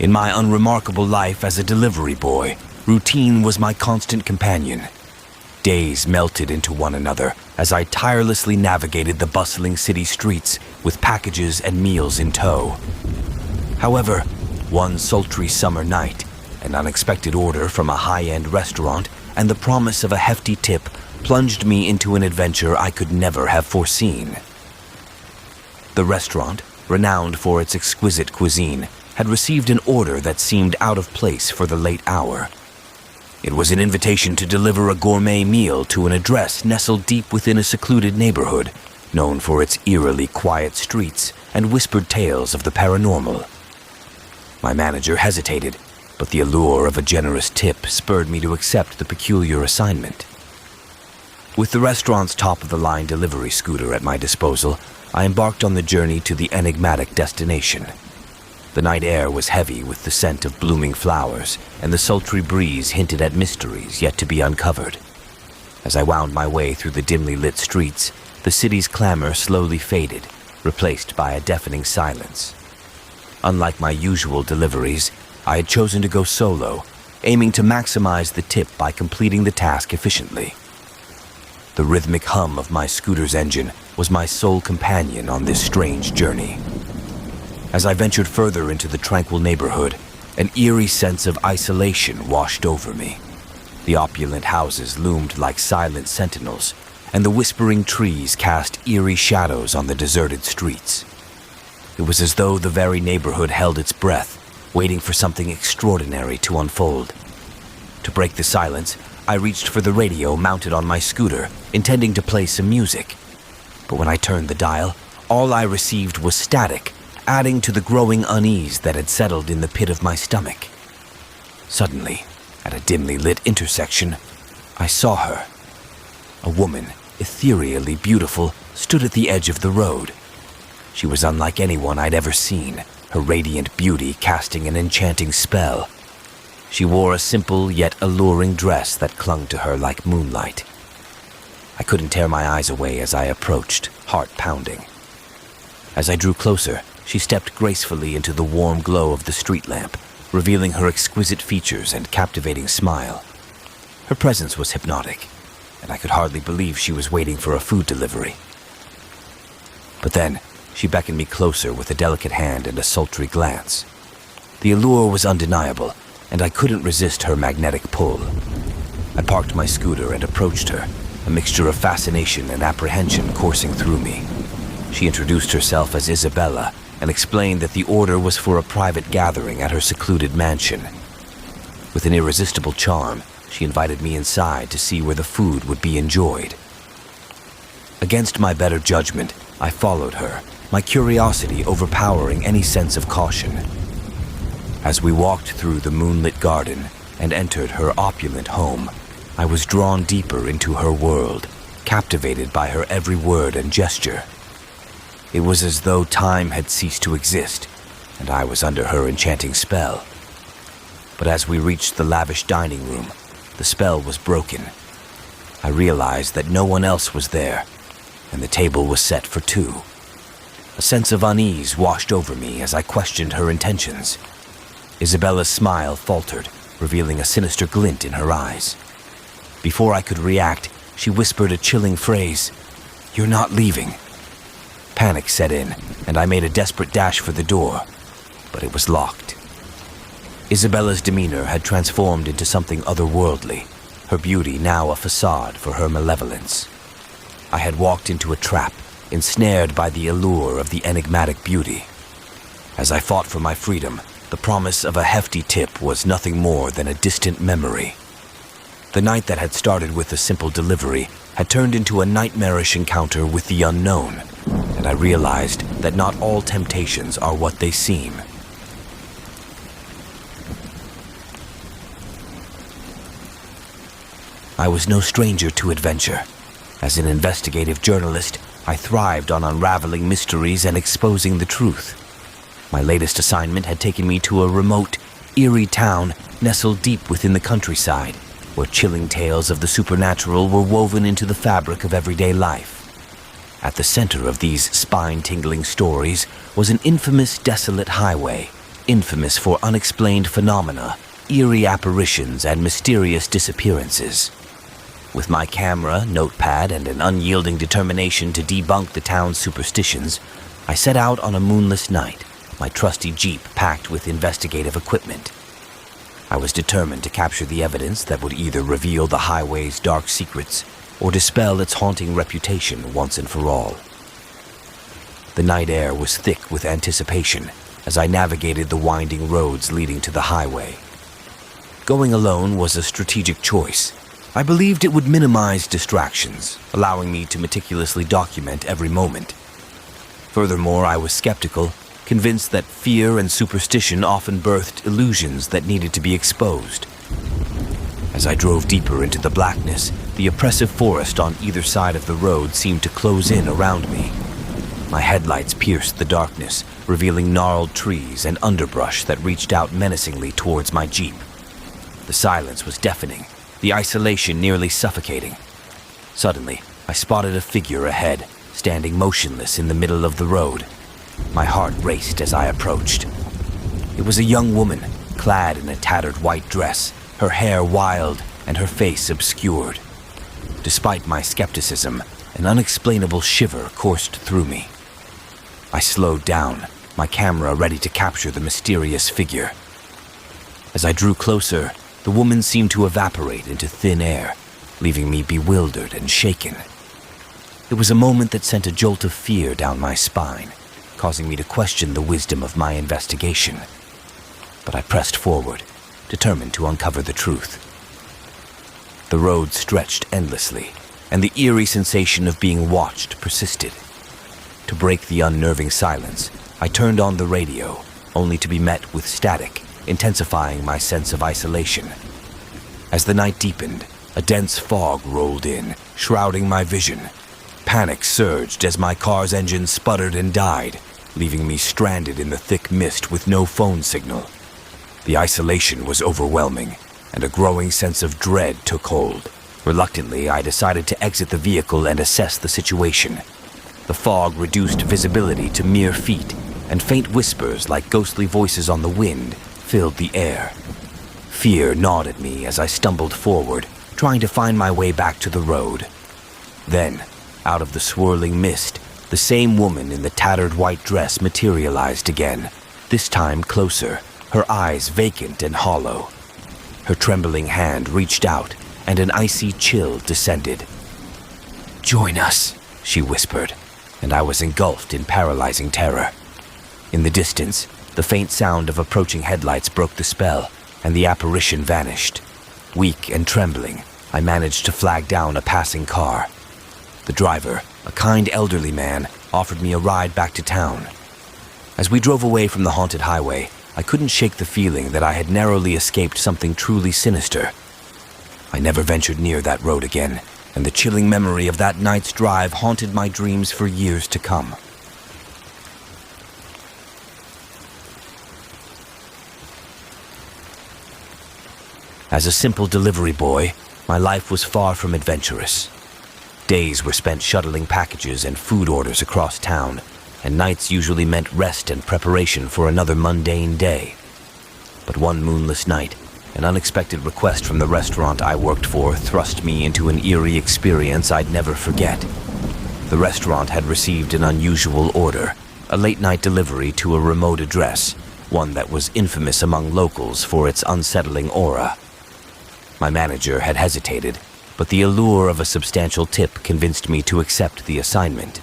In my unremarkable life as a delivery boy, routine was my constant companion. Days melted into one another as I tirelessly navigated the bustling city streets with packages and meals in tow. However, one sultry summer night, an unexpected order from a high-end restaurant and the promise of a hefty tip plunged me into an adventure I could never have foreseen. The restaurant, renowned for its exquisite cuisine, had received an order that seemed out of place for the late hour. It was an invitation to deliver a gourmet meal to an address nestled deep within a secluded neighborhood, known for its eerily quiet streets and whispered tales of the paranormal. My manager hesitated, but the allure of a generous tip spurred me to accept the peculiar assignment. With the restaurant's top-of-the-line delivery scooter at my disposal, I embarked on the journey to the enigmatic destination. The night air was heavy with the scent of blooming flowers, and the sultry breeze hinted at mysteries yet to be uncovered. As I wound my way through the dimly lit streets, the city's clamor slowly faded, replaced by a deafening silence. Unlike my usual deliveries, I had chosen to go solo, aiming to maximize the tip by completing the task efficiently. The rhythmic hum of my scooter's engine was my sole companion on this strange journey. As I ventured further into the tranquil neighborhood, an eerie sense of isolation washed over me. The opulent houses loomed like silent sentinels, and the whispering trees cast eerie shadows on the deserted streets. It was as though the very neighborhood held its breath, waiting for something extraordinary to unfold. To break the silence, I reached for the radio mounted on my scooter, intending to play some music. But when I turned the dial, all I received was static, adding to the growing unease that had settled in the pit of my stomach. Suddenly, at a dimly lit intersection, I saw her. A woman, ethereally beautiful, stood at the edge of the road. She was unlike anyone I'd ever seen, her radiant beauty casting an enchanting spell. She wore a simple yet alluring dress that clung to her like moonlight. I couldn't tear my eyes away as I approached, heart pounding. As I drew closer, she stepped gracefully into the warm glow of the street lamp, revealing her exquisite features and captivating smile. Her presence was hypnotic, and I could hardly believe she was waiting for a food delivery. But then, she beckoned me closer with a delicate hand and a sultry glance. The allure was undeniable, and I couldn't resist her magnetic pull. I parked my scooter and approached her, a mixture of fascination and apprehension coursing through me. She introduced herself as Isabella and explained that the order was for a private gathering at her secluded mansion. With an irresistible charm, she invited me inside to see where the food would be enjoyed. Against my better judgment, I followed her, my curiosity overpowering any sense of caution. As we walked through the moonlit garden and entered her opulent home, I was drawn deeper into her world, captivated by her every word and gesture. It was as though time had ceased to exist, and I was under her enchanting spell. But as we reached the lavish dining room, the spell was broken. I realized that no one else was there, and the table was set for two. A sense of unease washed over me as I questioned her intentions. Isabella's smile faltered, revealing a sinister glint in her eyes. Before I could react, she whispered a chilling phrase, "You're not leaving." Panic set in, and I made a desperate dash for the door, but it was locked. Isabella's demeanor had transformed into something otherworldly, her beauty now a facade for her malevolence. I had walked into a trap, ensnared by the allure of the enigmatic beauty. As I fought for my freedom, the promise of a hefty tip was nothing more than a distant memory. The night that had started with a simple delivery had turned into a nightmarish encounter with the unknown, and I realized that not all temptations are what they seem. I was no stranger to adventure. As an investigative journalist, I thrived on unraveling mysteries and exposing the truth. My latest assignment had taken me to a remote, eerie town nestled deep within the countryside, where chilling tales of the supernatural were woven into the fabric of everyday life. At the center of these spine-tingling stories was an infamous desolate highway, infamous for unexplained phenomena, eerie apparitions, and mysterious disappearances. With my camera, notepad, and an unyielding determination to debunk the town's superstitions, I set out on a moonless night, my trusty Jeep packed with investigative equipment. I was determined to capture the evidence that would either reveal the highway's dark secrets or dispel its haunting reputation once and for all. The night air was thick with anticipation as I navigated the winding roads leading to the highway. Going alone was a strategic choice. I believed it would minimize distractions, allowing me to meticulously document every moment. Furthermore, I was skeptical, convinced that fear and superstition often birthed illusions that needed to be exposed. As I drove deeper into the blackness, the oppressive forest on either side of the road seemed to close in around me. My headlights pierced the darkness, revealing gnarled trees and underbrush that reached out menacingly towards my Jeep. The silence was deafening, the isolation nearly suffocating. Suddenly, I spotted a figure ahead, standing motionless in the middle of the road. My heart raced as I approached. It was a young woman, clad in a tattered white dress, her hair wild and her face obscured. Despite my skepticism, an unexplainable shiver coursed through me. I slowed down, my camera ready to capture the mysterious figure. As I drew closer, the woman seemed to evaporate into thin air, leaving me bewildered and shaken. It was a moment that sent a jolt of fear down my spine, causing me to question the wisdom of my investigation. But I pressed forward, determined to uncover the truth. The road stretched endlessly, and the eerie sensation of being watched persisted. To break the unnerving silence, I turned on the radio, only to be met with static, intensifying my sense of isolation. As the night deepened, a dense fog rolled in, shrouding my vision. Panic surged as my car's engine sputtered and died, leaving me stranded in the thick mist with no phone signal. The isolation was overwhelming, and a growing sense of dread took hold. Reluctantly, I decided to exit the vehicle and assess the situation. The fog reduced visibility to mere feet, and faint whispers like ghostly voices on the wind filled the air. Fear gnawed at me as I stumbled forward, trying to find my way back to the road. Then, out of the swirling mist, the same woman in the tattered white dress materialized again, this time closer, her eyes vacant and hollow. Her trembling hand reached out, and an icy chill descended. "Join us," she whispered, and I was engulfed in paralyzing terror. In the distance, the faint sound of approaching headlights broke the spell, and the apparition vanished. Weak and trembling, I managed to flag down a passing car. The driver, a kind elderly man, offered me a ride back to town. As we drove away from the haunted highway, I couldn't shake the feeling that I had narrowly escaped something truly sinister. I never ventured near that road again, and the chilling memory of that night's drive haunted my dreams for years to come. As a simple delivery boy, my life was far from adventurous. Days were spent shuttling packages and food orders across town, and nights usually meant rest and preparation for another mundane day. But one moonless night, an unexpected request from the restaurant I worked for thrust me into an eerie experience I'd never forget. The restaurant had received an unusual order, a late-night delivery to a remote address, one that was infamous among locals for its unsettling aura. My manager had hesitated, but the allure of a substantial tip convinced me to accept the assignment.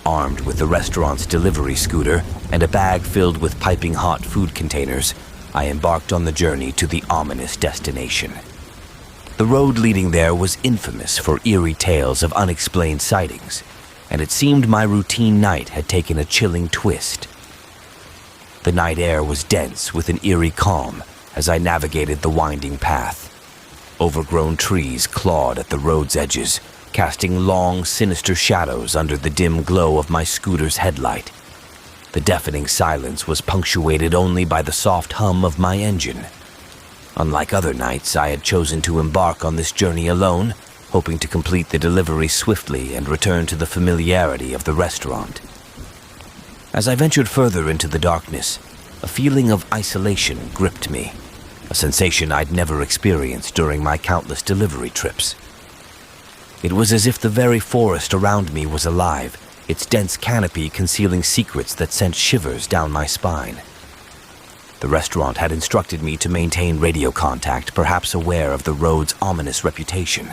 Armed with the restaurant's delivery scooter and a bag filled with piping hot food containers, I embarked on the journey to the ominous destination. The road leading there was infamous for eerie tales of unexplained sightings, and it seemed my routine night had taken a chilling twist. The night air was dense with an eerie calm as I navigated the winding path. Overgrown trees clawed at the road's edges, casting long, sinister shadows under the dim glow of my scooter's headlight. The deafening silence was punctuated only by the soft hum of my engine. Unlike other nights, I had chosen to embark on this journey alone, hoping to complete the delivery swiftly and return to the familiarity of the restaurant. As I ventured further into the darkness, A feeling of isolation gripped me, a sensation I'd never experienced during my countless delivery trips. It was as if the very forest around me was alive, its dense canopy concealing secrets that sent shivers down my spine. The restaurant had instructed me to maintain radio contact, perhaps aware of the road's ominous reputation.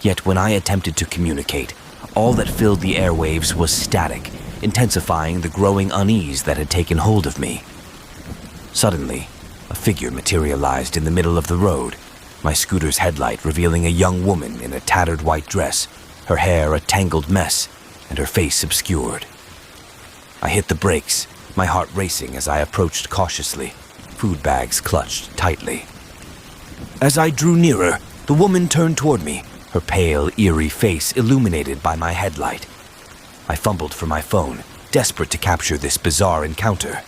Yet when I attempted to communicate, all that filled the airwaves was static, intensifying the growing unease that had taken hold of me. Suddenly, a figure materialized in the middle of the road, my scooter's headlight revealing a young woman in a tattered white dress, her hair a tangled mess, and her face obscured. I hit the brakes, my heart racing as I approached cautiously, food bags clutched tightly. As I drew nearer, the woman turned toward me, her pale, eerie face illuminated by my headlight. I fumbled for my phone, desperate to capture this bizarre encounter.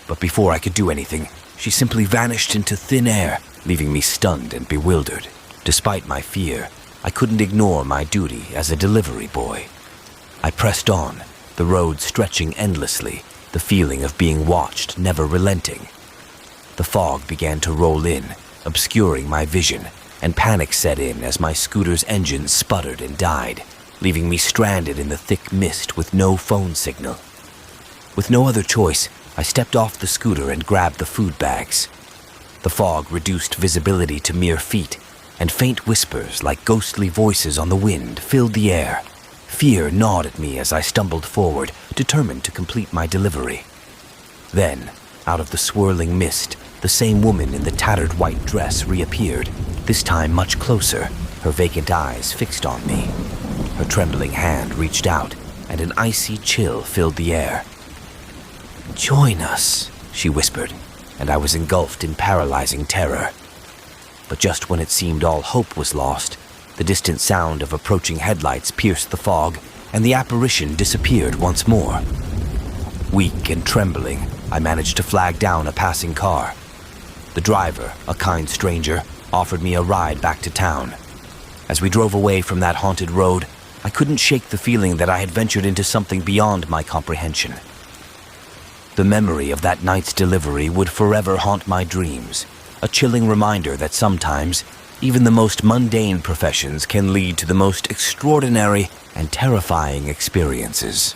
But before I could do anything, she simply vanished into thin air, leaving me stunned and bewildered. Despite my fear, I couldn't ignore my duty as a delivery boy. I pressed on, the road stretching endlessly, the feeling of being watched never relenting. The fog began to roll in, obscuring my vision, and panic set in as my scooter's engine sputtered and died, leaving me stranded in the thick mist with no phone signal. With no other choice, I stepped off the scooter and grabbed the food bags. The fog reduced visibility to mere feet, and faint whispers like ghostly voices on the wind filled the air. Fear gnawed at me as I stumbled forward, determined to complete my delivery. Then, out of the swirling mist, the same woman in the tattered white dress reappeared, this time much closer, her vacant eyes fixed on me. Her trembling hand reached out, and an icy chill filled the air. "Join us," she whispered, and I was engulfed in paralyzing terror. But just when it seemed all hope was lost, the distant sound of approaching headlights pierced the fog, and the apparition disappeared once more. Weak and trembling, I managed to flag down a passing car. The driver, a kind stranger, offered me a ride back to town. As we drove away from that haunted road, I couldn't shake the feeling that I had ventured into something beyond my comprehension. The memory of that night's delivery would forever haunt my dreams, a chilling reminder that sometimes, even the most mundane professions can lead to the most extraordinary and terrifying experiences.